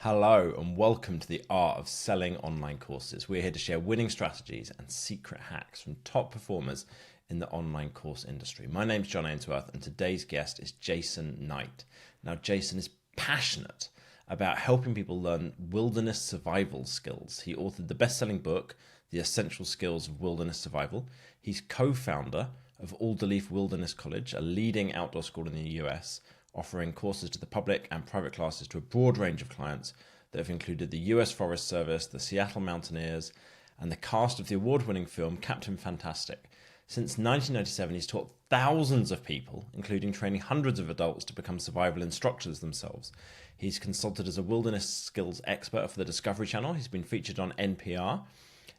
Hello and welcome to the Art of Selling Online Courses. We're here to share winning strategies and secret hacks from top performers in the online course industry. My name's John Ainsworth and today's guest is Jason Knight. Now, Jason is passionate about helping people learn wilderness survival skills. He authored the best-selling book, The Essential Skills of Wilderness Survival. He's co-founder of Alderleaf Wilderness College, a leading outdoor school in the US, offering courses to the public and private classes to a broad range of clients that have included the US Forest Service, the Seattle Mountaineers, and the cast of the award-winning film Captain Fantastic. Since 1997, he's taught thousands of people, including training hundreds of adults to become survival instructors themselves. He's consulted as a wilderness skills expert for the Discovery Channel. He's been featured on NPR,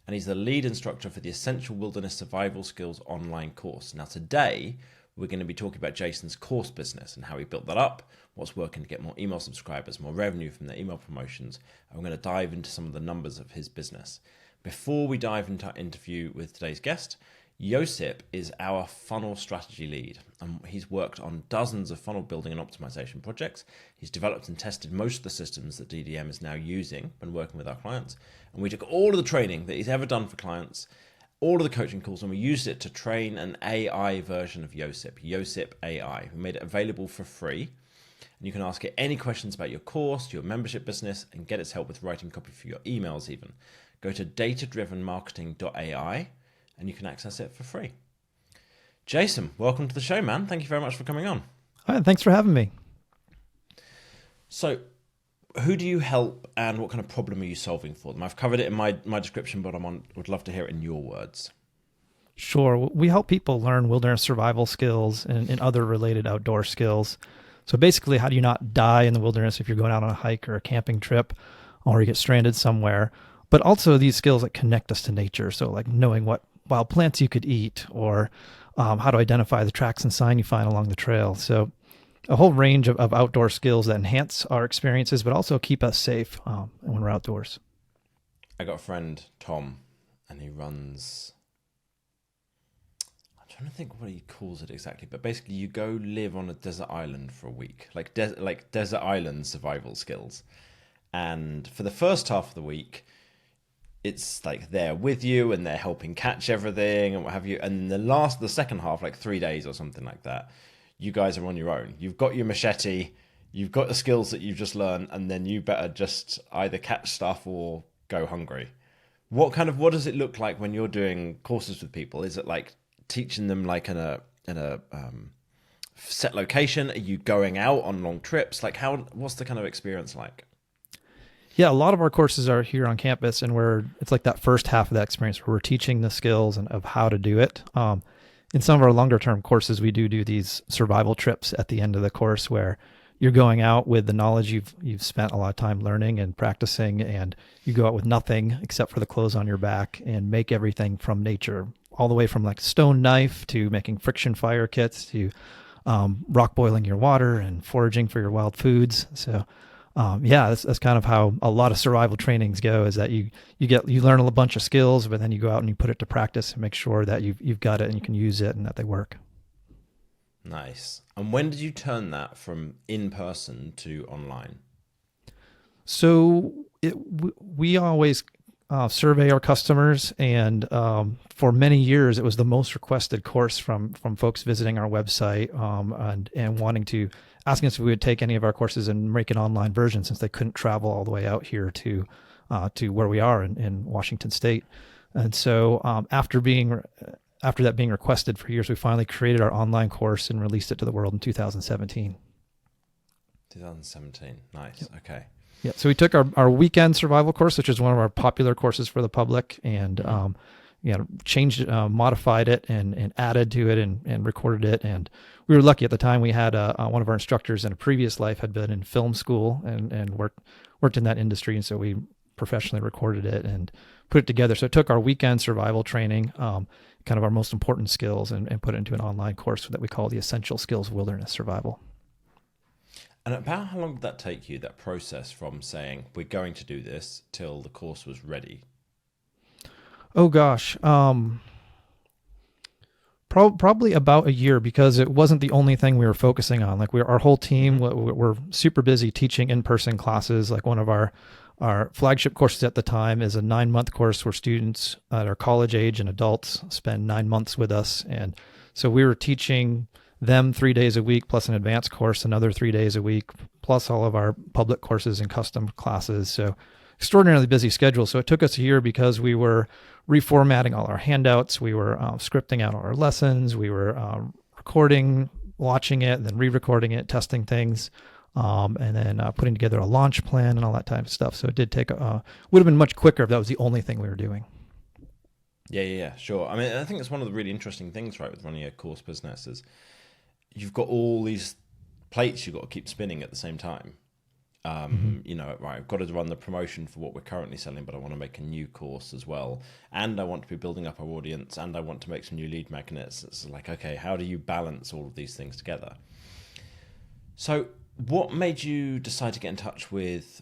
and he's the lead instructor for the Essential Wilderness Survival Skills online course. Now today, we're going to be talking about Jason's course business and how he built that up, what's working to get more email subscribers, more revenue from the email promotions, and we're going to dive into some of the numbers of his business. Before we dive into our interview with today's guest, Josip is our funnel strategy lead, and he's worked on dozens of funnel building and optimization projects. He's developed and tested most of the systems that DDM is now using when working with our clients, and we took all of the training that he's ever done for clients, all of the coaching calls, and we used it to train an AI version of Josip AI. We made it available for free, and you can ask it any questions about your course, your membership business, and get its help with writing copy for your emails even. Go to datadrivenmarketing.ai, and you can access it for free. Jason, welcome to the show, man. Thank you very much for coming on. Hi, thanks for having me. So, who do you help and what kind of problem are you solving for them? I've covered it in my description, but would love to hear it in your words. Sure. We help people learn wilderness survival skills and other related outdoor skills. So basically, how do you not die in the wilderness if you're going out on a hike or a camping trip or you get stranded somewhere? But also these skills that connect us to nature. So like knowing what wild plants you could eat or how to identify the tracks and sign you find along the trail. So a whole range of outdoor skills that enhance our experiences, but also keep us safe when we're outdoors. I got a friend, Tom, and he runs, I'm trying to think what he calls it exactly, but basically you go live on a desert island for a week, like desert island survival skills. And for the first half of the week, it's like they're with you and they're helping catch everything and what have you. And the second half, like 3 days or something like that, you guys are on your own. You've got your machete, you've got the skills that you've just learned, and then you better just either catch stuff or go hungry. What does it look like when you're doing courses with people? Is it like teaching them like in a set location? Are you going out on long trips? Like what's the kind of experience like? Yeah, a lot of our courses are here on campus, and it's like that first half of that experience where we're teaching the skills and of how to do it. In some of our longer term courses, we do these survival trips at the end of the course where you're going out with the knowledge you've spent a lot of time learning and practicing, and you go out with nothing except for the clothes on your back and make everything from nature, all the way from like stone knife to making friction fire kits to rock boiling your water and foraging for your wild foods. So that's kind of how a lot of survival trainings go, is that you learn a bunch of skills, but then you go out and you put it to practice and make sure that you've got it and you can use it and that they work. Nice. And when did you turn that from in person to online? So we always survey our customers, and for many years it was the most requested course from folks visiting our website and asking us if we would take any of our courses and make an online version, since they couldn't travel all the way out here to where we are in Washington State. And so after that being requested for years, we finally created our online course and released it to the world in 2017. 2017. Nice. Yep. Okay. Yeah. So we took our weekend survival course, which is one of our popular courses for the public, and changed it, modified it, and added to it, and recorded it. And we were lucky at the time. We had one of our instructors in a previous life had been in film school and worked in that industry, and so we professionally recorded it and put it together. So it took our weekend survival training, kind of our most important skills, and put it into an online course that we call the Essential Skills of Wilderness Survival. And about how long did that take you, that process from saying, we're going to do this, till the course was ready? Oh gosh. Probably about a year, because it wasn't the only thing we were focusing on. Like our whole team, we're super busy teaching in-person classes. Like one of our flagship courses at the time is a 9-month course where students that are college age and adults spend 9 months with us. And so we were teaching them 3 days a week, plus an advanced course, another 3 days a week, plus all of our public courses and custom classes. So extraordinarily busy schedule. So it took us a year because we were reformatting all our handouts. We were scripting out all our lessons. We were recording, watching it, and then re-recording it, testing things, and then putting together a launch plan and all that type of stuff. So it did take, would have been much quicker if that was the only thing we were doing. Yeah, sure. I mean, I think it's one of the really interesting things, right, with running a course business is you've got all these plates you've got to keep spinning at the same time. Right, I've got to run the promotion for what we're currently selling, but I want to make a new course as well. And I want to be building up our audience, and I want to make some new lead magnets. It's like, okay, how do you balance all of these things together? So what made you decide to get in touch with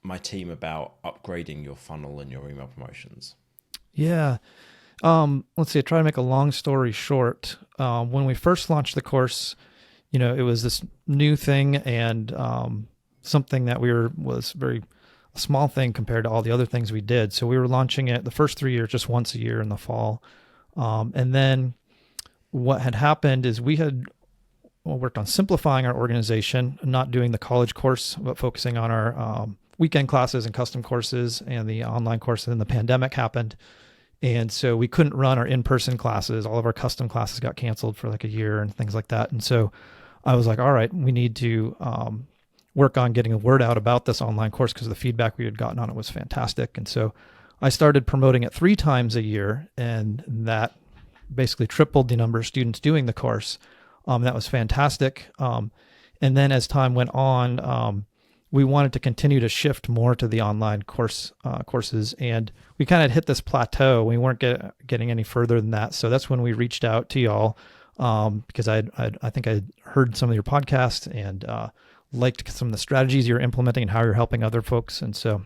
my team about upgrading your funnel and your email promotions? Yeah. Let's see, try to make a long story short. When we first launched the course, it was this new thing, and something that was very a small thing compared to all the other things we did. So we were launching it the first 3 years just once a year in the fall. And then what had happened is we had worked on simplifying our organization, not doing the college course, but focusing on our weekend classes and custom courses and the online course. And then the pandemic happened. And so we couldn't run our in-person classes. All of our custom classes got canceled for like a year and things like that. And so I was like, all right, we need to work on getting the word out about this online course, because the feedback we had gotten on it was fantastic. And so I started promoting it 3 times a year, and that basically tripled the number of students doing the course. That was fantastic. And then as time went on, we wanted to continue to shift more to the online courses, and we kind of hit this plateau. We weren't getting any further than that. So that's when we reached out to y'all, because I think I heard some of your podcasts and liked some of the strategies you're implementing and how you're helping other folks. And so,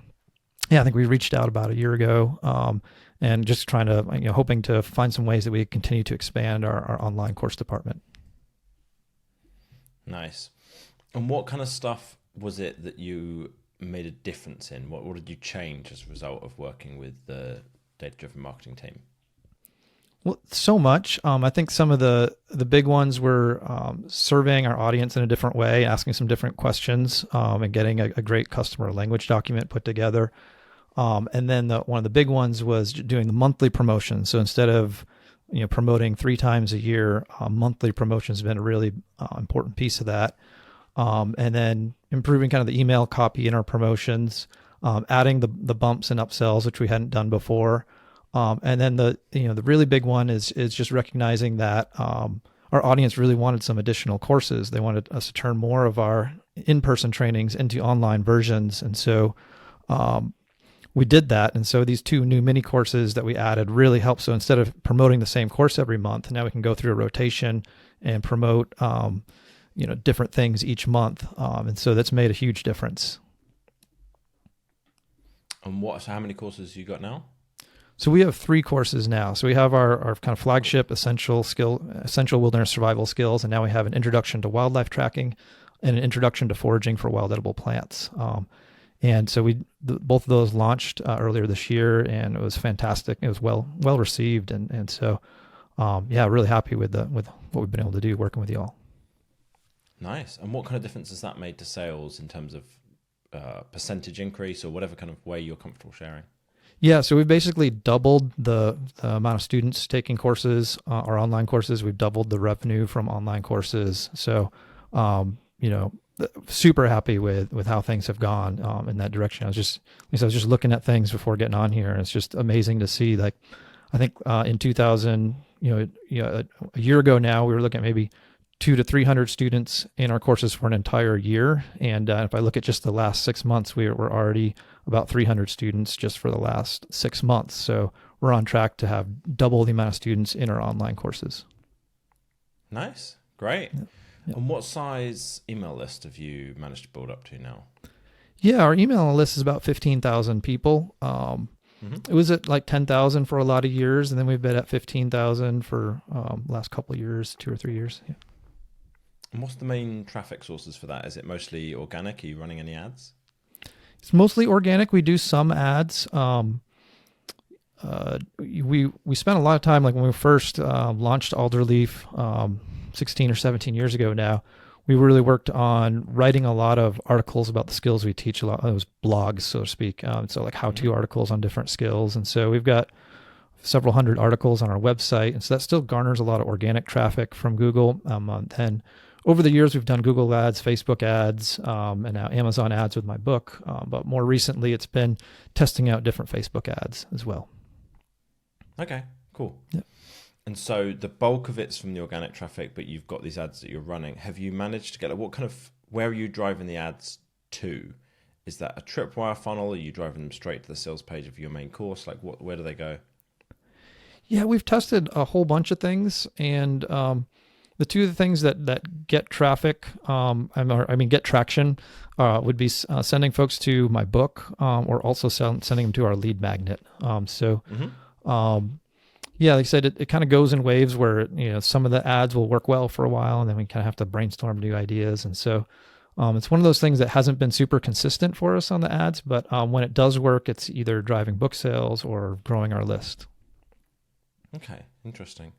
yeah, I think we reached out about a year ago, and just trying to, hoping to find some ways that we continue to expand our online course department. Nice. And what kind of stuff was it that you made a difference in? What did you change as a result of working with the data-driven marketing team? Well, so much. I think some of the big ones were surveying our audience in a different way, asking some different questions, and getting a great customer language document put together. And then one of the big ones was doing the monthly promotion. So instead of promoting 3 times a year, monthly promotions have been a really important piece of that. And then improving kind of the email copy in our promotions, adding the bumps and upsells, which we hadn't done before. And then the really big one is just recognizing that our audience really wanted some additional courses. They wanted us to turn more of our in-person trainings into online versions. And so we did that. And so these 2 new mini courses that we added really helped. So instead of promoting the same course every month, now we can go through a rotation and promote different things each month. And so that's made a huge difference. And how many courses you got now? So we have 3 courses now. So we have our kind of flagship essential wilderness survival skills, and now we have an introduction to wildlife tracking and an introduction to foraging for wild edible plants. And so both of those launched earlier this year, and it was fantastic. It was well received, and so really happy with what we've been able to do working with you all. Nice. And what kind of difference has that made to sales in terms of percentage increase or whatever kind of way you're comfortable sharing? Yeah, so we've basically doubled the amount of students taking courses, our online courses. We've doubled the revenue from online courses. So, super happy with how things have gone in that direction. I was just looking at things before getting on here, and it's just amazing to see. Like, I think in 2000, a year ago now, we were looking at maybe 200 to 300 students in our courses for an entire year. And if I look at just the last 6 months, we're already about 300 students just for the last 6 months. So we're on track to have double the amount of students in our online courses. Nice. Great. Yeah. And what size email list have you managed to build up to now? Yeah, our email list is about 15,000 people. It was at like 10,000 for a lot of years, and then we've been at 15,000 for last couple of years, 2 or 3 years. Yeah. And what's the main traffic sources for that? Is it mostly organic? Are you running any ads? It's mostly organic. We do some ads. We spent a lot of time, like when we first launched Alderleaf 16 or 17 years ago now. We really worked on writing a lot of articles about the skills we teach, a lot of those blogs, so to speak. So like how-to articles on different skills. And so we've got several hundred articles on our website. And so that still garners a lot of organic traffic from Google. And over the years, we've done Google ads, Facebook ads, and now Amazon ads with my book. But more recently, it's been testing out different Facebook ads as well. Okay, cool. Yeah. And so the bulk of it's from the organic traffic, but you've got these ads that you're running. Have you managed to get, like, where are you driving the ads to? Is that a tripwire funnel? Are you driving them straight to the sales page of your main course? Like, where do they go? Yeah, we've tested a whole bunch of things, and the two of the things that get traffic, get traction, would be sending folks to my book, or also sending them to our lead magnet. Yeah, like I said, it kind of goes in waves where, some of the ads will work well for a while, and then we kind of have to brainstorm new ideas. And so it's one of those things that hasn't been super consistent for us on the ads, but when it does work, it's either driving book sales or growing our list. Okay, interesting.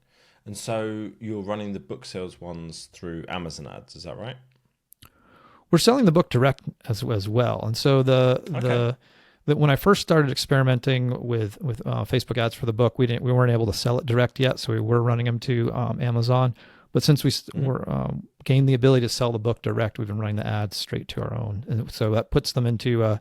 And so you're running the book sales ones through Amazon ads, is that right? We're selling the book direct as well. And so when I first started experimenting with Facebook ads for the book, we weren't able to sell it direct yet, so we were running them to Amazon. But since we gained the ability to sell the book direct, we've been running the ads straight to our own, and so that puts them into a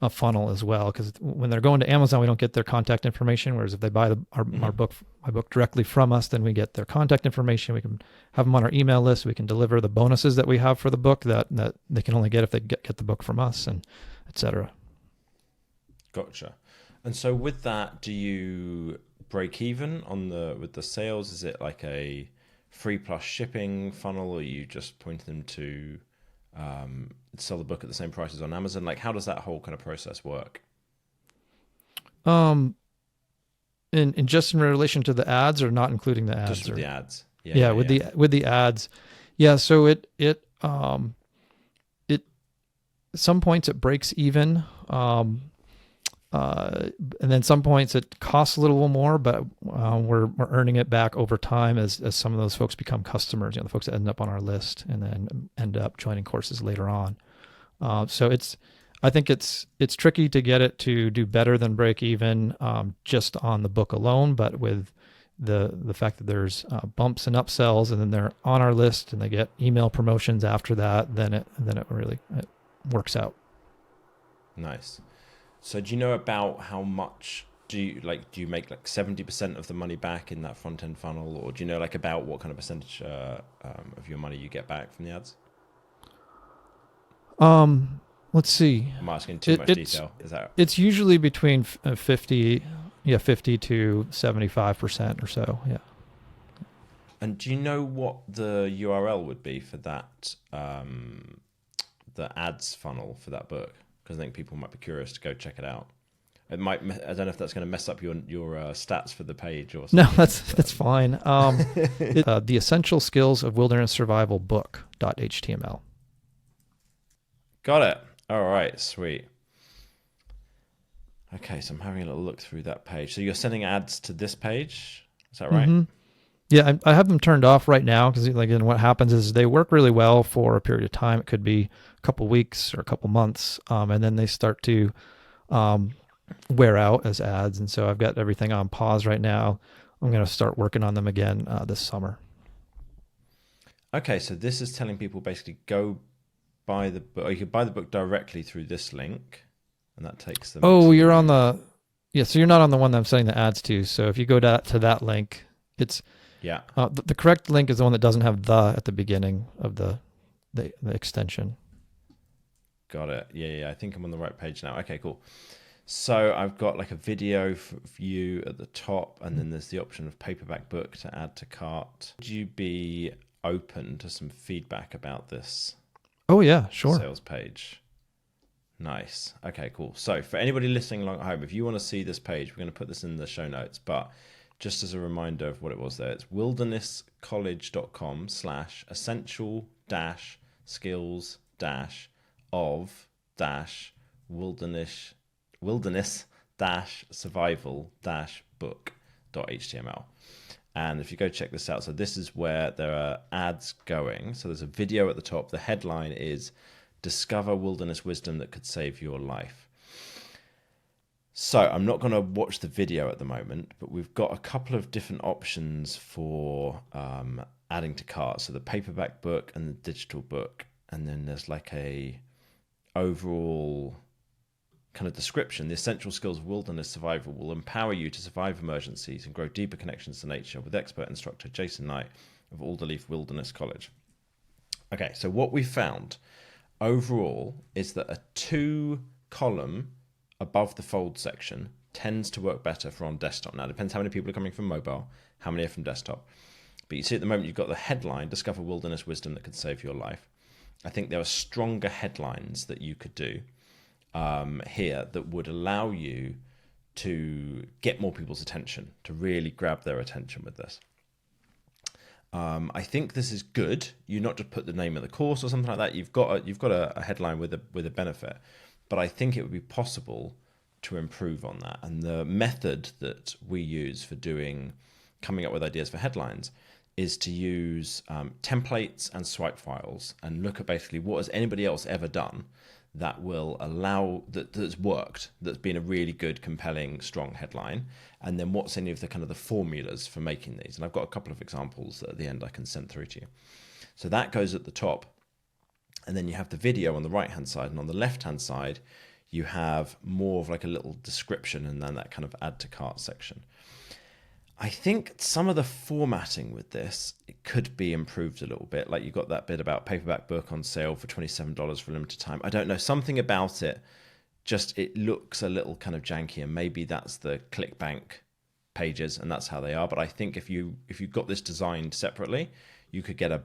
funnel as well. Because when they're going to Amazon, we don't get their contact information. Whereas if they buy my book directly from us, then we get their contact information. We can have them on our email list. We can deliver the bonuses that we have for the book that they can only get if they get the book from us, and et cetera. Gotcha. And so with that, do you break even with the sales? Is it like a free plus shipping funnel, or are you just pointing them to sell the book at the same price as on Amazon? Like, how does that whole kind of process work? In just in relation to the ads, or not including the ads? Just with the ads. With the ads. Yeah. So it at some points it breaks even. And then some points it costs a little more, but we're earning it back over time as some of those folks become customers, the folks that end up on our list and then end up joining courses later on. So I think it's tricky to get it to do better than break even just on the book alone, but with the fact that there's bumps and upsells, and then they're on our list and they get email promotions after that, then it really works out. Nice. So do you know about how much do you make like 70% of the money back in that front end funnel, or do you know like about what kind of percentage of your money you get back from the ads? Let's see. I'm asking too much detail. Is that? It's usually between 50 to 75% or so. Yeah. And do you know what the URL would be for that, the ads funnel for that book? Because I think people might be curious to go check it out. It might. I don't know if that's going to mess up your stats for the page or something. No, that's fine. The Essential Skills of Wilderness Survival Book.html. Got it. All right, sweet. Okay, so I'm having a little look through that page. So you're sending ads to this page, is that right? Mm-hmm. Yeah, I have them turned off right now because, again, what happens is they work really well for a period of time. It could be a couple weeks or a couple months, and then they start to wear out as ads. And so I've got everything on pause right now. I'm going to start working on them again this summer. Okay, so this is telling people basically go buy the book. Or you can buy the book directly through this link, and that takes them. Oh, you're on the so you're not on the one that I'm sending the ads to. So if you go to that link, it's the correct link is the one that doesn't have the at the beginning of the extension. Got it. Yeah. I think I'm on the right page now. Okay, cool. So I've got like a video view at the top, and then there's the option of paperback book to add to cart. Would you be open to some feedback about this? Oh yeah, sure. Sales page. Nice. Okay, cool. So for anybody listening along at home, if you want to see this page, we're going to put this in the show notes. But just as a reminder of what it was there, it's wildernesscollege.com/essential skills of wilderness survival book.html. And if you go check this out, so this is where there are ads going. So there's a video at the top. The headline is Discover Wilderness Wisdom That Could Save Your Life. So I'm not going to watch the video at the moment, but we've got a couple of different options for adding to cart. So the paperback book and the digital book. And then there's like a overall kind of description. The essential skills of wilderness survival will empower you to survive emergencies and grow deeper connections to nature with expert instructor Jason Knight of Alderleaf Wilderness College. Okay, so what we found overall is that a 2-column above the fold section tends to work better for on desktop. Now, it depends how many people are coming from mobile, how many are from desktop. But you see at the moment, you've got the headline, Discover Wilderness Wisdom That Could Save Your Life. I think there are stronger headlines that you could do here that would allow you to get more people's attention, to really grab their attention with this. I think this is good. You not just put the name of the course or something like that. You've got a headline with a benefit, but I think it would be possible to improve on that. And the method that we use for coming up with ideas for headlines is to use templates and swipe files and look at basically what has anybody else ever done that will allow that's worked, that's been a really good, compelling, strong headline, and then what's any of the kind of the formulas for making these. And I've got a couple of examples that at the end I can send through to you. So that goes at the top, and then you have the video on the right hand side, and on the left hand side you have more of like a little description and then that kind of add to cart section. I think some of the formatting with this, it could be improved a little bit. Like you got that bit about paperback book on sale for $27 for a limited time. I don't know, something about it, just it looks a little kind of janky, and maybe that's the ClickBank pages and that's how they are. But I think if you got this designed separately, you could get a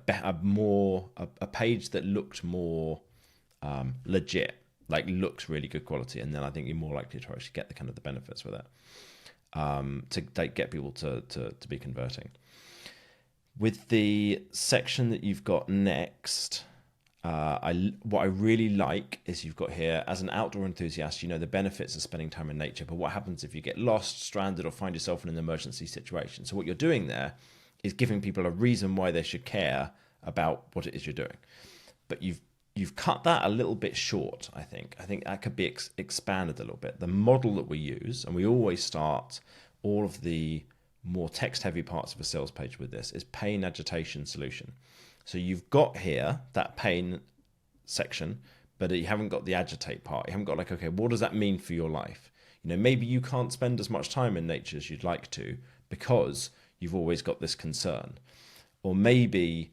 page that looked more legit, like looks really good quality, and then I think you're more likely to actually get the kind of the benefits with it. To get people to be converting. With the section that you've got next, what I really like is you've got here, as an outdoor enthusiast, you know the benefits of spending time in nature, but what happens if you get lost, stranded, or find yourself in an emergency situation? So what you're doing there is giving people a reason why they should care about what it is you're doing. But you've cut that a little bit short, I think. I think that could be expanded a little bit. The model that we use, and we always start all of the more text-heavy parts of a sales page with this, is pain agitation solution. So you've got here that pain section, but you haven't got the agitate part. You haven't got like, okay, what does that mean for your life? You know, maybe you can't spend as much time in nature as you'd like to because you've always got this concern. Or maybe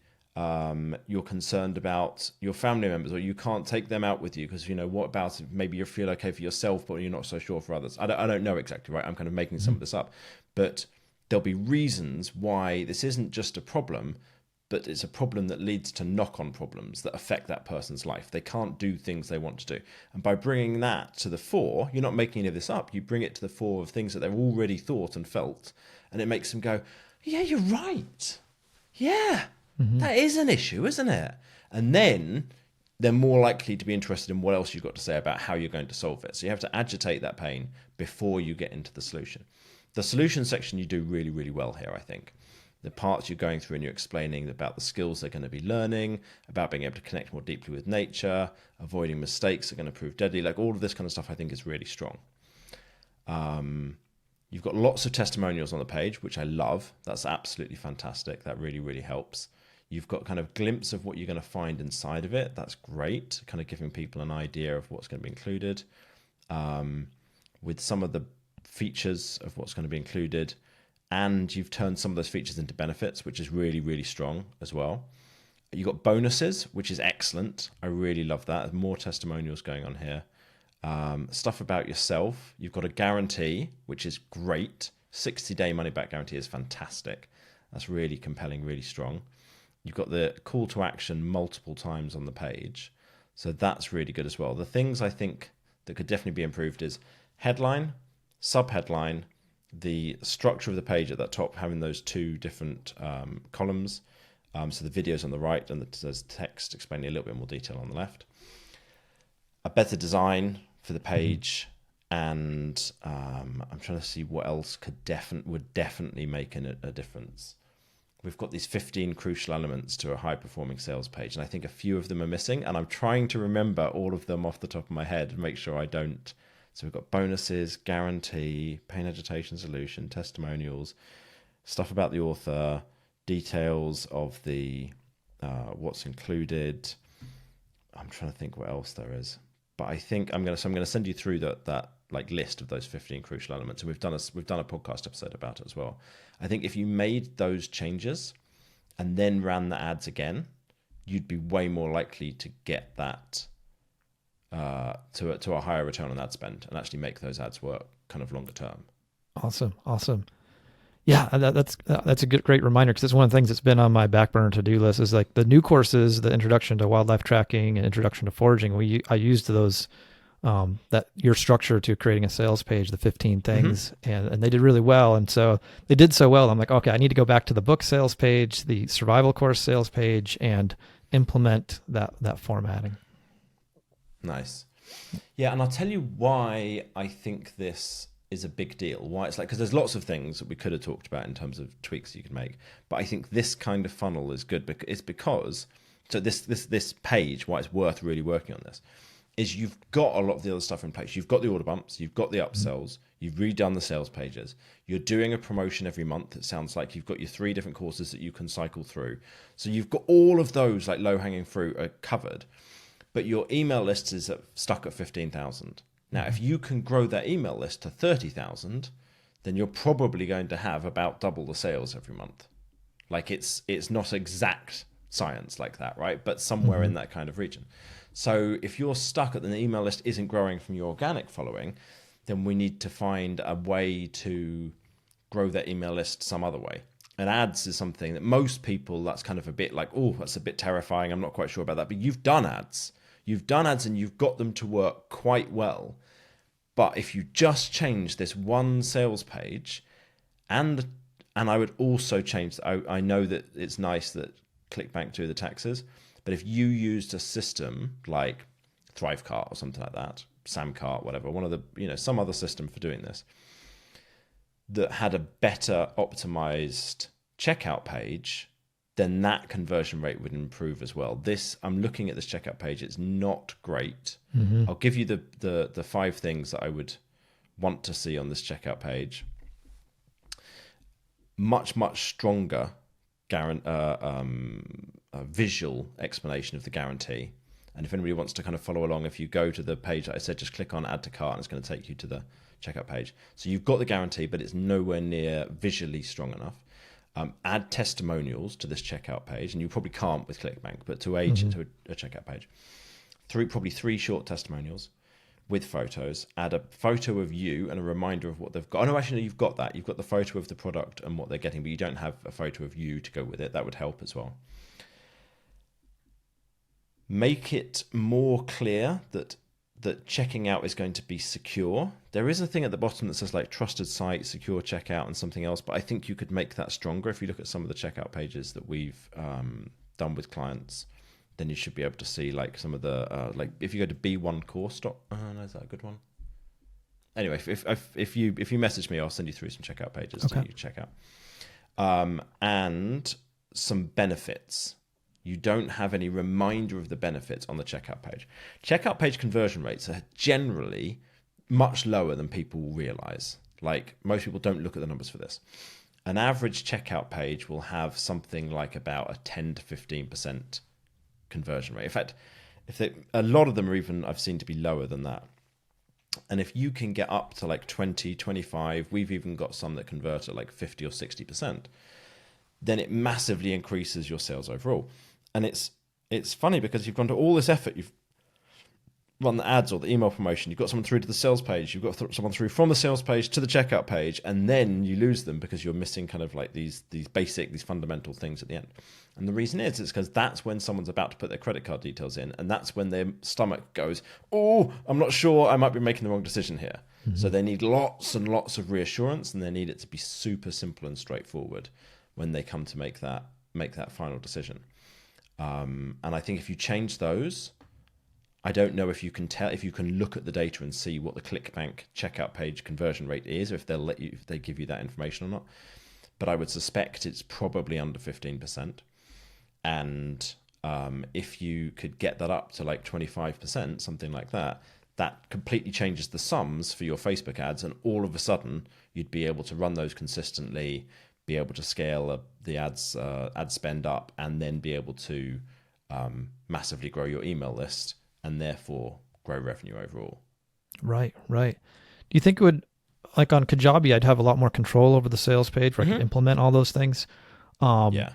you're concerned about your family members, or you can't take them out with you because, you know, what about if maybe you feel okay for yourself, but you're not so sure for others. I don't know exactly, right? I'm kind of making some of this up, but there'll be reasons why this isn't just a problem, but it's a problem that leads to knock-on problems that affect that person's life. They can't do things they want to do. And by bringing that to the fore, you're not making any of this up. You bring it to the fore of things that they've already thought and felt, and it makes them go, yeah, you're right. Yeah. That is an issue, isn't it? And then they're more likely to be interested in what else you've got to say about how you're going to solve it. So you have to agitate that pain before you get into the solution. The solution section you do really, really well here, I think. The parts you're going through and you're explaining about the skills they're going to be learning, about being able to connect more deeply with nature, avoiding mistakes that are going to prove deadly, like all of this kind of stuff I think is really strong. You've got lots of testimonials on the page, which I love. That's absolutely fantastic. That really, really helps. You've got kind of glimpse of what you're going to find inside of it. That's great, kind of giving people an idea of what's going to be included. With some of the features of what's going to be included, and you've turned some of those features into benefits, which is really, really strong as well. You've got bonuses, which is excellent. I really love that. There's more testimonials going on here. Stuff about yourself. You've got a guarantee, which is great. 60-day money-back guarantee is fantastic. That's really compelling, really strong. You've got the call to action multiple times on the page. So that's really good as well. The things I think that could definitely be improved is headline, subheadline, the structure of the page at that top, having those two different columns. So the videos on the right and there's text explaining a little bit more detail on the left. A better design for the page. And I'm trying to see what else would definitely make a difference. We've got these 15 crucial elements to a high-performing sales page, and I think a few of them are missing, and I'm trying to remember all of them off the top of my head and make sure I don't. So we've got bonuses, guarantee, pain agitation solution, testimonials, stuff about the author, details of the what's included. I'm trying to think what else there is, but I think I'm going to send you through that like list of those 15 crucial elements, and we've done a podcast episode about it as well. I think if you made those changes and then ran the ads again, you'd be way more likely to get that to a higher return on ad spend and actually make those ads work kind of longer term. Awesome. Yeah, that's a great reminder, because it's one of the things that's been on my back burner to-do list is like the new courses, the introduction to wildlife tracking and introduction to foraging. I used those that your structure to creating a sales page, the 15 things, and they did really well. And so they did so well, I'm like, okay, I need to go back to the book sales page, the survival course sales page, and implement that formatting. Nice. Yeah, and I'll tell you why I think this is a big deal. Why it's like, because there's lots of things that we could have talked about in terms of tweaks you could make, but I think this kind of funnel is good because so this page, why it's worth really working on this, is you've got a lot of the other stuff in place. You've got the order bumps, you've got the upsells, you've redone the sales pages, you're doing a promotion every month. It sounds like you've got your 3 different courses that you can cycle through. So you've got all of those like low-hanging fruit are covered, but your email list is stuck at 15,000. Now, if you can grow that email list to 30,000, then you're probably going to have about double the sales every month. Like it's not exact science like that, right? But somewhere in that kind of region. So if you're stuck at the email list isn't growing from your organic following, then we need to find a way to grow that email list some other way. And ads is something that most people, that's kind of a bit like, oh, that's a bit terrifying. I'm not quite sure about that. But you've done ads. You've done ads and you've got them to work quite well. But if you just change this one sales page, and I would also change, I know that it's nice that ClickBank do the taxes, but if you used a system like Thrivecart or something like that, Samcart, whatever, one of the, some other system for doing this, that had a better optimized checkout page, then that conversion rate would improve as well. I'm looking at this checkout page. It's not great. I'll give you the 5 things that I would want to see on this checkout page. Much stronger visual explanation of the guarantee. And if anybody wants to kind of follow along, if you go to the page that I said, just click on add to cart and it's going to take you to the checkout page. So you've got the guarantee, but it's nowhere near visually strong enough. Add testimonials to this checkout page, and you probably can't with ClickBank, but to a checkout page. Probably 3 short testimonials with photos. Add a photo of you and a reminder of what they've got. Oh, no, actually, you've got that. You've got the photo of the product and what they're getting, but you don't have a photo of you to go with it. That would help as well. Make it more clear that checking out is going to be secure. There is a thing at the bottom that says like trusted site, secure checkout, and something else, but I think you could make that stronger. If you look at some of the checkout pages that we've done with clients, then you should be able to see like some of the like if you go to B1 course. No, is that a good one? Anyway, if you message me, I'll send you through some checkout pages to you check out, and some benefits. You don't have any reminder of the benefits on the checkout page. Checkout page conversion rates are generally much lower than people realize. Like most people don't look at the numbers for this. An average checkout page will have something like about a 10 to 15% conversion rate. In fact, a lot of them are even, I've seen to be lower than that. And if you can get up to like 20, 25, we've even got some that convert at like 50 or 60%, then it massively increases your sales overall. And it's funny because you've gone to all this effort, run the ads or the email promotion, you've got someone through to the sales page, you've got someone through from the sales page to the checkout page, and then you lose them because you're missing kind of like these fundamental things at the end. And the reason is because that's when someone's about to put their credit card details in, and that's when their stomach goes, oh, I'm not sure, I might be making the wrong decision here. Mm-hmm. So they need lots and lots of reassurance, and they need it to be super simple and straightforward when they come to make that final decision. And I think if you change those, I don't know if you can look at the data and see what the ClickBank checkout page conversion rate is, or if they give you that information or not. But I would suspect it's probably under 15%. And if you could get that up to like 25%, something like that, that completely changes the sums for your Facebook ads. And all of a sudden, you'd be able to run those consistently, be able to scale the ad spend up, and then be able to massively grow your email list, and therefore grow revenue overall. Right. Do you think it would, like on Kajabi, I'd have a lot more control over the sales page where I could implement all those things? Yeah.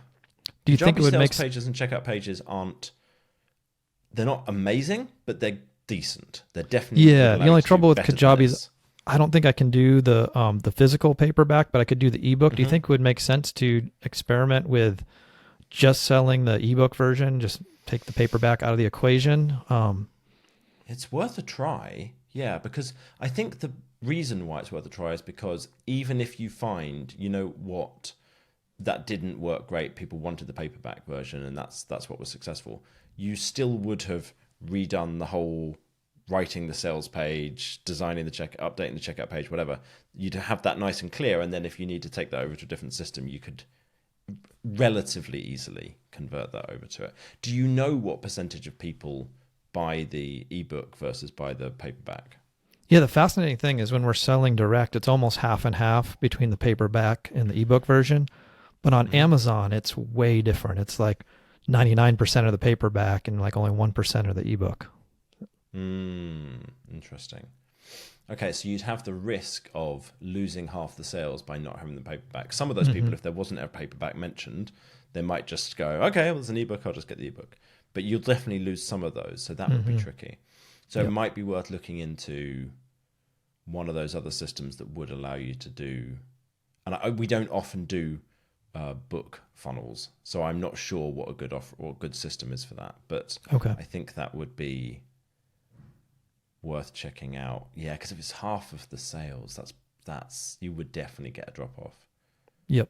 Do you think it would make sales pages and checkout pages they're not amazing, but they're decent. They're definitely the only trouble with Kajabi is I don't think I can do the physical paperback, but I could do the ebook. Do you think it would make sense to experiment with just selling the ebook version, just take the paperback out of the equation? It's worth a try, yeah, because I think the reason why it's worth a try is because even if you find, you know what, that didn't work great, people wanted the paperback version, and that's what was successful, you still would have redone the whole writing the sales page, designing updating the checkout page, whatever. You'd have that nice and clear, and then if you need to take that over to a different system, you could relatively easily convert that over to it. Do you know what percentage of people buy the ebook versus buy the paperback? Yeah, the fascinating thing is when we're selling direct, it's almost half and half between the paperback and the ebook version. But on Amazon, it's way different. It's like 99% of the paperback and like only 1% of the ebook. Interesting. Okay, so you'd have the risk of losing half the sales by not having the paperback. Some of those people, if there wasn't a paperback mentioned, they might just go, okay, well, there's an ebook, I'll just get the ebook. But you'll definitely lose some of those, so that would be tricky. So it might be worth looking into one of those other systems that would allow you to do, and we don't often do book funnels, so I'm not sure what a good offer or good system is for that. But I think that would be worth checking out. Yeah, because if it's half of the sales, that's you would definitely get a drop off. Yep.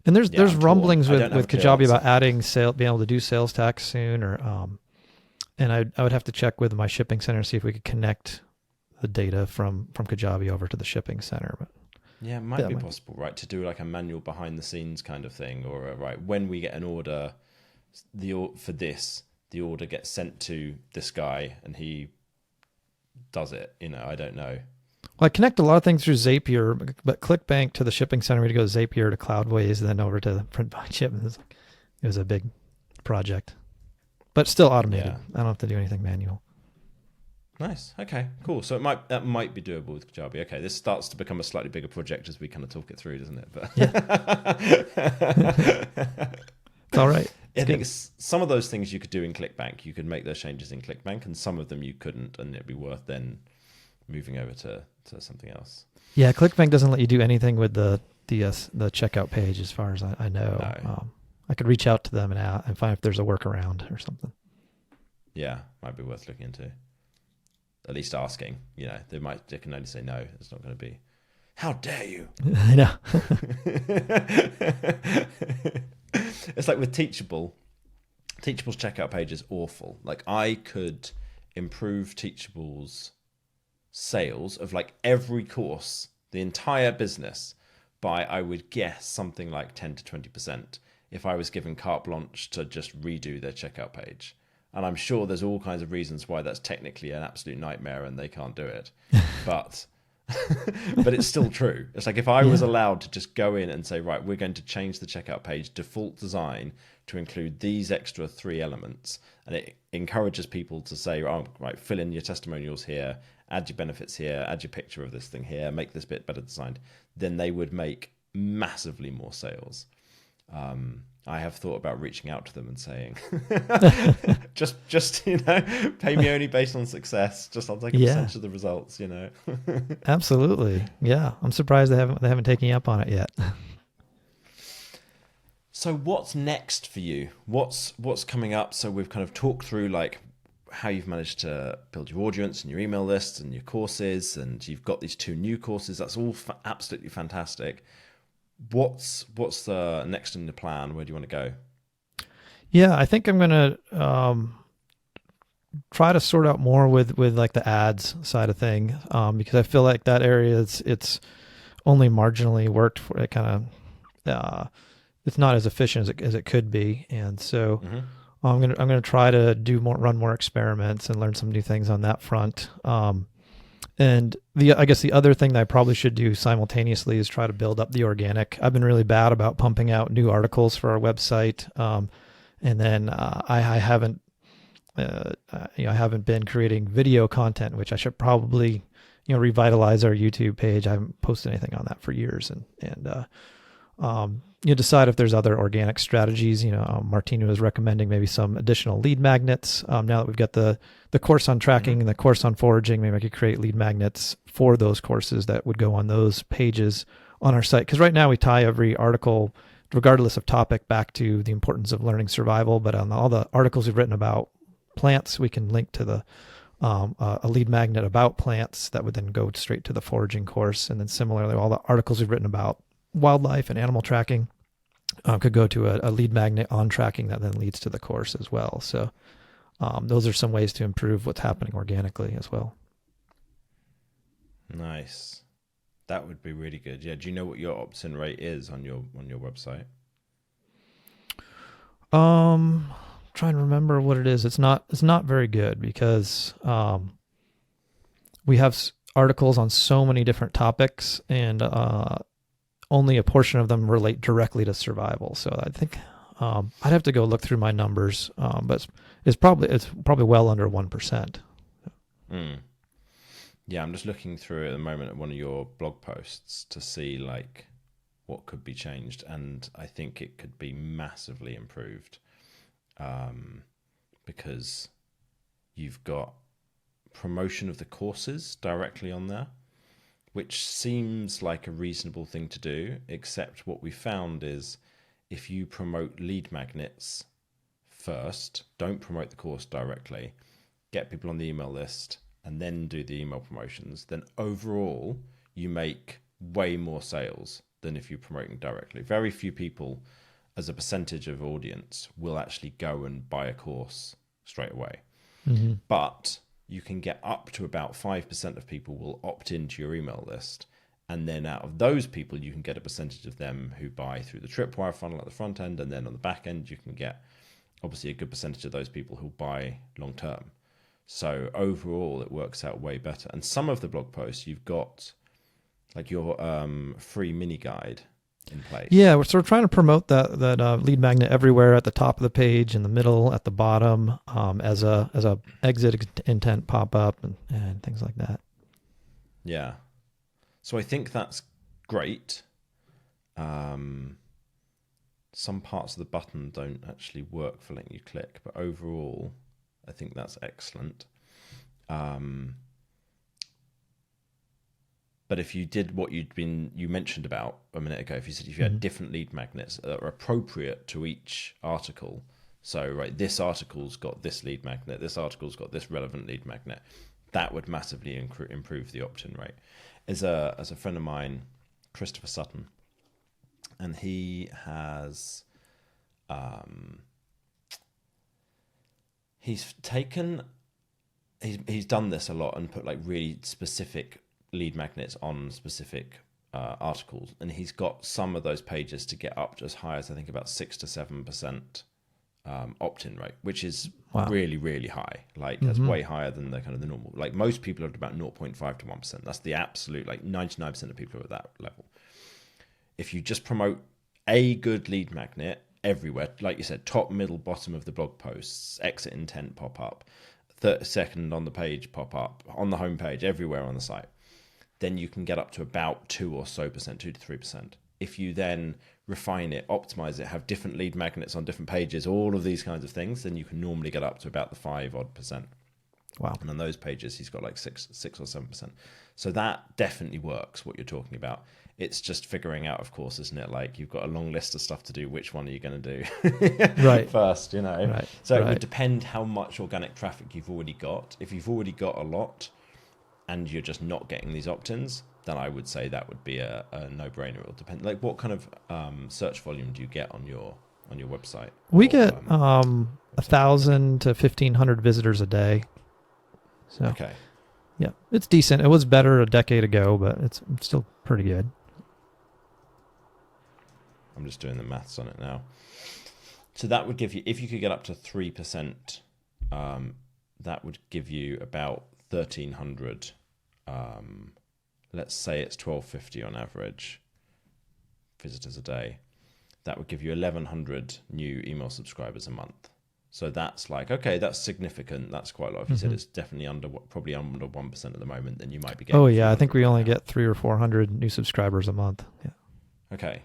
And there's rumblings with Kajabi about adding being able to do sales tax soon, or and I would have to check with my shipping center to see if we could connect the data from Kajabi over to the shipping center. But yeah, it might be possible, right, to do like a manual behind the scenes kind of thing, or right when we get an order, the order gets sent to this guy and he does it. I don't know. Well, I connect a lot of things through Zapier, but ClickBank to the shipping center, we had to go Zapier to Cloudways, then over to print by ship. It was a big project, but still automated. Yeah. I don't have to do anything manual. Nice. Okay, cool. So that might be doable with Kajabi. Okay, this starts to become a slightly bigger project as we kind of talk it through, doesn't it? But it's all right. I think some of those things you could do in ClickBank, you could make those changes in ClickBank, and some of them you couldn't, and it'd be worth then moving over to something else. Yeah, ClickBank doesn't let you do anything with the checkout page, as far as I know. No. I could reach out to them and find if there's a workaround or something. Yeah, might be worth looking into. At least asking. They can only say no. It's not going to be, how dare you? I know. It's like with Teachable's checkout page is awful. Like I could improve Teachable's sales of like every course, the entire business, by I would guess something like 10 to 20% if I was given carte blanche to just redo their checkout page. And I'm sure there's all kinds of reasons why that's technically an absolute nightmare and they can't do it. But it's still true. It's like if I was allowed to just go in and say, right, we're going to change the checkout page default design to include these extra 3 elements, and it encourages people to say, oh, right, fill in your testimonials here, add your benefits here, add your picture of this thing here, make this bit better designed, then they would make massively more sales. I have thought about reaching out to them and saying, just pay me only based on success. Just I'll take a percentage of the results. Absolutely. Yeah, I'm surprised they haven't taken you up on it yet. So what's next for you? What's coming up? So we've kind of talked through like how you've managed to build your audience and your email lists and your courses, and you've got these 2 new courses. That's all absolutely fantastic. What's the next in the plan? Where do you want to go? Yeah, I think I'm going to try to sort out more with like the ads side of thing, because I feel like that area it's only marginally worked for it. Kind of it's not as efficient as it could be, and so I'm gonna try to run more experiments and learn some new things on that front. And I guess the other thing that I probably should do simultaneously is try to build up the organic. I've been really bad about pumping out new articles for our website, and then I haven't been creating video content, which I should probably revitalize our YouTube page. I haven't posted anything on that for years, and decide if there's other organic strategies. Martina was recommending maybe some additional lead magnets. Now that we've got the course on tracking and the course on foraging, maybe I could create lead magnets for those courses that would go on those pages on our site. Because right now we tie every article, regardless of topic, back to the importance of learning survival. But on all the articles we've written about plants, we can link to a lead magnet about plants that would then go straight to the foraging course. And then similarly, all the articles we've written about wildlife and animal tracking could go to a lead magnet on tracking that then leads to the course as well. So those are some ways to improve what's happening organically as well. Nice. That would be really good. Yeah. Do you know what your opt-in rate is on your website? Trying to remember what it is. It's not very good because we have articles on so many different topics, and only a portion of them relate directly to survival. So I think I'd have to go look through my numbers, but it's probably well under 1%. Yeah, I'm just looking through at the moment at one of your blog posts to see like what could be changed, and I think it could be massively improved, because you've got promotion of the courses directly on there, which seems like a reasonable thing to do, except what we found is if you promote lead magnets first, don't promote the course directly, get people on the email list, and then do the email promotions, then overall you make way more sales than if you're promoting directly. Very few people as a percentage of audience will actually go and buy a course straight away. Mm-hmm. But you can get up to about 5% of people will opt into your email list. And then out of those people, you can get a percentage of them who buy through the tripwire funnel at the front end. And then on the back end, you can get obviously a good percentage of those people who buy long term. So overall, it works out way better. And some of the blog posts, you've got like your free mini guide in place. Yeah, so we're trying to promote that lead magnet everywhere, at the top of the page, in the middle, at the bottom, as a exit intent pop up and things like that. Yeah, so I think that's great. Some parts of the button don't actually work for letting you click, but overall, I think that's excellent. But if you did what you mentioned about a minute ago, if you had different lead magnets that are appropriate to each article, so right, this article's got this lead magnet, this article's got this relevant lead magnet, that would massively improve the opt-in rate. As a friend of mine, Christopher Sutton, and he has he's done this a lot and put like really specific lead magnets on specific articles, and he's got some of those pages to get up to as high as I think about 6 to 7% opt-in rate, which is really, really high. Like that's way higher than the kind of the normal. Like most people are at about 0.5 to 1%. That's the absolute, like 99% of people are at that level. If you just promote a good lead magnet everywhere, like you said, top, middle, bottom of the blog posts, exit intent pop up, 30-second on the page pop up, on the homepage, everywhere on the site, then you can get up to about 2 to 3%. If you then refine it, optimize it, have different lead magnets on different pages, all of these kinds of things, then you can normally get up to about the 5% odd. Wow. And on those pages, he's got like 6 or 7%. So that definitely works, what you're talking about. It's just figuring out, of course, isn't it? Like, you've got a long list of stuff to do. Which one are you going to do Right. first, you know? Right. So it would depend how much organic traffic you've already got. If you've already got a lot and you're just not getting these opt-ins, then I would say that would be a no-brainer. It will depend. Like, what kind of search volume do you get on your website? We get 1,000 to 1,500 visitors a day. So, okay. Yeah, it's decent. It was better a decade ago, but it's still pretty good. I'm just doing the maths on it now. So that would give you, if you could get up to 3%, that would give you about 1,300. Let's say it's 1,250 on average visitors a day. That would give you 1,100 new email subscribers a month. So that's like, okay, that's significant. That's quite a lot. If you said it's definitely probably under 1% at the moment, then you might be getting. Oh yeah, I think we only get 300 or 400 new subscribers a month. Yeah. Okay,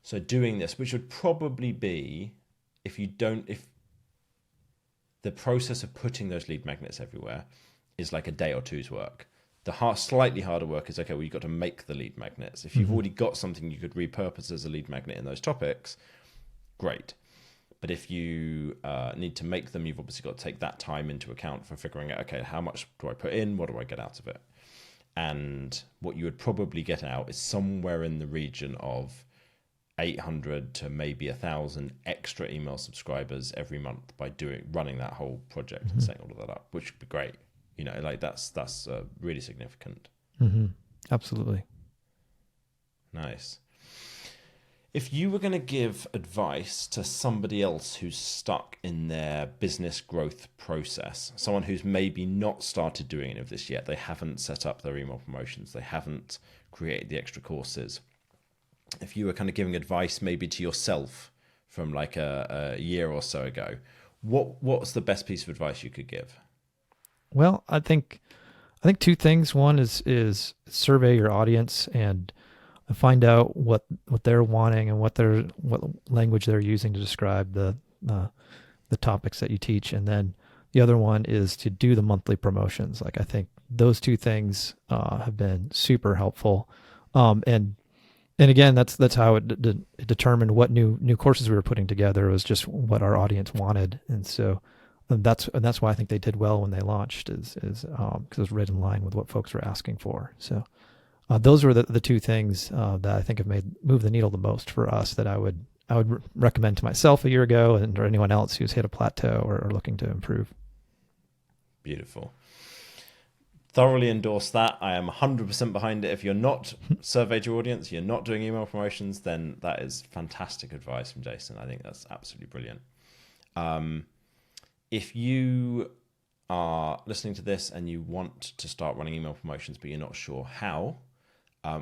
so doing this, which would probably be, if the process of putting those lead magnets everywhere is like a day or two's work. The slightly harder work is, okay, well, you've got to make the lead magnets. If you've already got something you could repurpose as a lead magnet in those topics, great. But if you need to make them, you've obviously got to take that time into account for figuring out, okay, how much do I put in? What do I get out of it? And what you would probably get out is somewhere in the region of 800 to maybe 1,000 extra email subscribers every month by running that whole project and setting all of that up, which would be great. You know, like that's really significant. Absolutely. Nice. If you were going to give advice to somebody else who's stuck in their business growth process, someone who's maybe not started doing any of this yet, they haven't set up their email promotions, they haven't created the extra courses. If you were kind of giving advice maybe to yourself from like a year or so ago, what's the best piece of advice you could give? Well, I think two things. One is survey your audience and find out what they're wanting and what language they're using to describe the topics that you teach. And then the other one is to do the monthly promotions. Like, I think those two things have been super helpful. And again, that's how it determined what new courses we were putting together. It was just what our audience wanted. And so that's why I think they did well when they launched is because it was right in line with what folks were asking for. So those were the two things that I think have moved the needle the most for us that I would recommend to myself a year ago or anyone else who's hit a plateau or looking to improve. Beautiful. Thoroughly endorse that. I am 100% behind it. If you're not surveyed your audience, you're not doing email promotions, then that is fantastic advice from Jason. I think that's absolutely brilliant. If you are listening to this and you want to start running email promotions, but you're not sure how,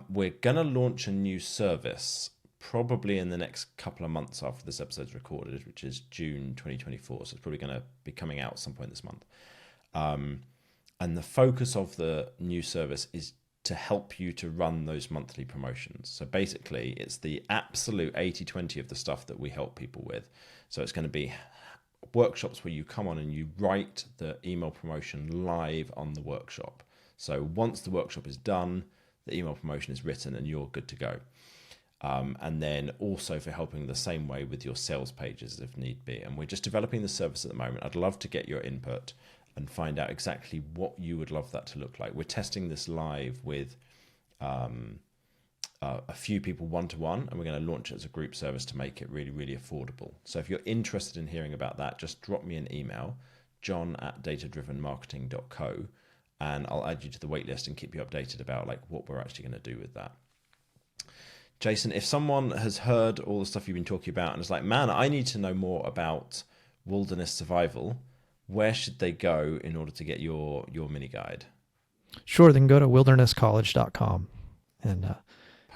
we're going to launch a new service probably in the next couple of months after this episode's recorded, which is June 2024. So it's probably going to be coming out at some point this month. And the focus of the new service is to help you to run those monthly promotions. So basically, it's the absolute 80-20 of the stuff that we help people with. So it's going to be workshops where you come on and you write the email promotion live on the workshop. So once the workshop is done, the email promotion is written and you're good to go. And then also for helping the same way with your sales pages if need be. And we're just developing the service at the moment. I'd love to get your input and find out exactly what you would love that to look like. We're testing this live with a few people one-to-one, and we're going to launch it as a group service to make it really, really affordable. So if you're interested in hearing about that, just drop me an email, john@datadrivenmarketing.co, and I'll add you to the waitlist and keep you updated about like what we're actually going to do with that. Jason, if someone has heard all the stuff you've been talking about and is like, man, I need to know more about wilderness survival, where should they go in order to get your mini guide? Sure, they can go to wildernesscollege.com and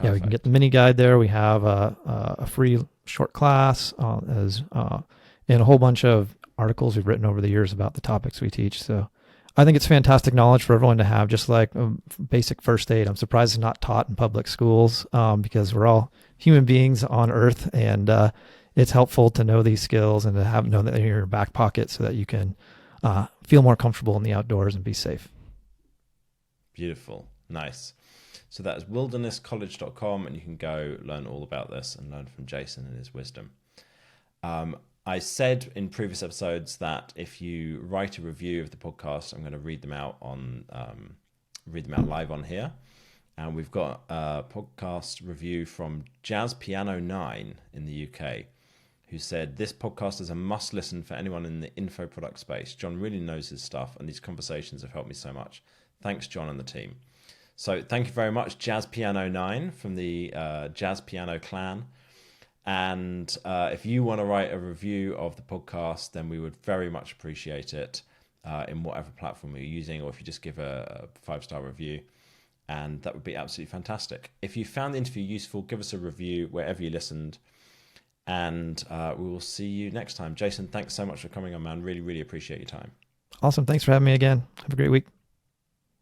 yeah, we can get the mini guide there. We have a free short class and a whole bunch of articles we've written over the years about the topics we teach. So I think it's fantastic knowledge for everyone to have, just like basic first aid. I'm surprised it's not taught in public schools because we're all human beings on Earth, and it's helpful to know these skills and to know that in your back pocket so that you can feel more comfortable in the outdoors and be safe. Beautiful. Nice. So that is wildernesscollege.com, and you can go learn all about this and learn from Jason and his wisdom. I said in previous episodes that if you write a review of the podcast, I'm going to read them out live on here. And we've got a podcast review from Jazz Piano 9 in the UK, who said, "This podcast is a must listen for anyone in the info product space. John really knows his stuff, and these conversations have helped me so much. Thanks, John and the team." So thank you very much, Jazz Piano 9 from the Jazz Piano clan. And if you want to write a review of the podcast, then we would very much appreciate it in whatever platform you're using, or if you just give a 5-star review, and that would be absolutely fantastic. If you found the interview useful, give us a review wherever you listened, and we will see you next time. Jason, thanks so much for coming on, man. Really, really appreciate your time. Awesome. Thanks for having me again. Have a great week.